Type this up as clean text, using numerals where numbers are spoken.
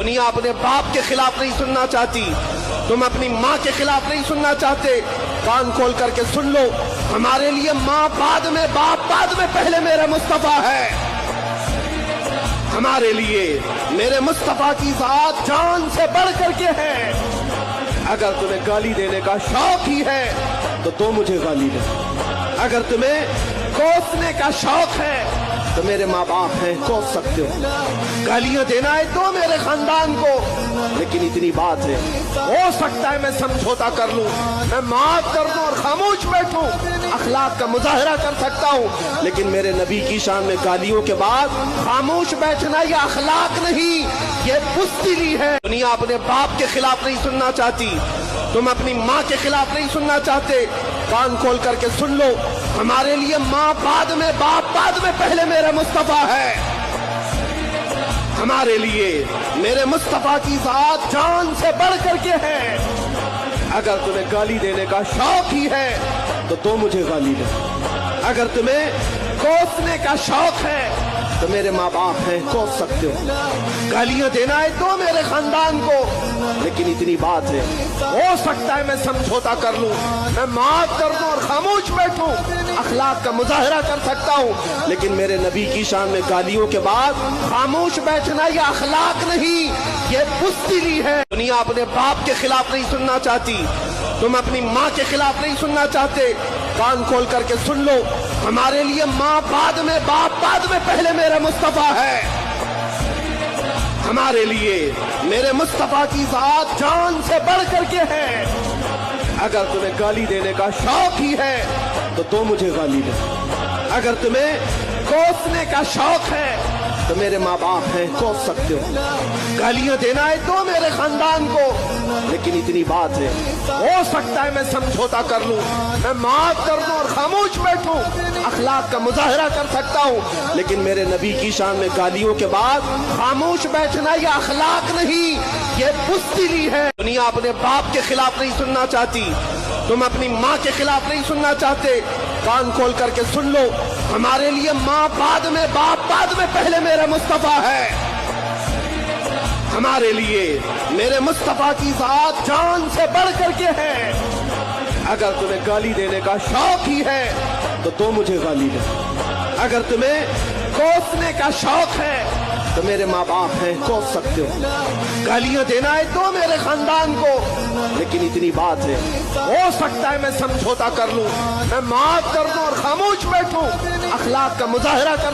दुनिया अपने बाप के खिलाफ नहीं सुनना चाहती, तुम अपनी माँ के खिलाफ नहीं सुनना चाहते। कान खोल करके सुन लो, हमारे लिए माँ बाद में, बाप बाद में, पहले मेरा मुस्तफा है। हमारे लिए मेरे मुस्तफा की जात जान से बढ़ करके है। अगर तुम्हें गाली देने का शौक ही है तो दो मुझे गाली दे। अगर तुम्हें कोसने का शौक है तो मेरे माँ बाप हैं, कोस सकते हो। गालियां देना है तो मेरे खानदान को, लेकिन इतनी बात है, हो सकता है मैं समझौता कर लूं, मैं माफ कर दूं और खामोश बैठूं, अखलाक का मुजाहरा कर सकता हूं, लेकिन मेरे नबी की शान में गालियों के बाद खामोश बैठना ये अखलाक नहीं, ये बुज़दिली है। दुनिया अपने बाप के खिलाफ नहीं सुनना चाहती, तुम अपनी माँ के खिलाफ नहीं सुनना चाहते। कान खोल करके सुन लो, हमारे लिए माँ बाद में, बाप बाद में, पहले मेरा मुस्तफा है। हमारे लिए मेरे मुस्तफा की जात जान से बढ़ करके है। अगर तुम्हें गाली देने का शौक ही है तो दो मुझे गाली दे। अगर तुम्हें कोसने का शौक है तो मेरे माँ बाप हैं, कोस सकते हो। गालियां देना है तो मेरे खानदान को, लेकिन इतनी बात है, हो सकता है मैं समझौता कर लूं, मैं माफ कर दूं और खामोश बैठूं, अखलाक का मुजाहरा कर सकता हूं, लेकिन मेरे नबी की शान में गालियों के बाद खामोश बैठना ये अखलाक नहीं, ये बुज़दिली है। दुनिया अपने बाप के खिलाफ नहीं सुनना चाहती, तुम अपनी माँ के खिलाफ नहीं सुनना चाहते। कान खोल करके सुन लो, हमारे लिए माँ बाद में, बाप बाद में, पहले मेरा मुस्तफा है। हमारे लिए मेरे मुस्तफा की जात जान से बढ़ करके है। अगर तुम्हें गाली देने का शौक ही है तो दो मुझे गाली दे। अगर तुम्हें कोसने का शौक है तो मेरे माँ बाप हैं, कोस सकते हो। गालियां देना है तो मेरे खानदान को, लेकिन इतनी बात है, हो सकता है मैं समझौता कर लूं, मैं माफ कर दूं और खामोश बैठूं, अखलाक का मुजाहरा कर सकता हूं, लेकिन मेरे नबी की शान में गालियों के बाद खामोश बैठना ये अखलाक नहीं, ये बुज़दिली है। दुनिया अपने बाप के खिलाफ नहीं सुनना चाहती, तुम अपनी माँ के खिलाफ नहीं सुनना चाहते। कान खोल करके सुन लो, हमारे लिए माँ बाद में, बाप बाद में, पहले मेरा मुस्तफा है। हमारे लिए मेरे मुस्तफा की जात जान से बढ़ करके है। अगर तुम्हें गाली देने का शौक ही है तो दो मुझे गाली दे। अगर तुम्हें कोसने का शौक है तो मेरे माँ बाप हैं, कोस सकते हो। गालियां देना है तो मेरे खानदान को, लेकिन इतनी बात है, हो सकता है मैं समझौता कर लूं, मैं माफ कर दूं और खामोश बैठूं, अखलाक का मुजाहरा कर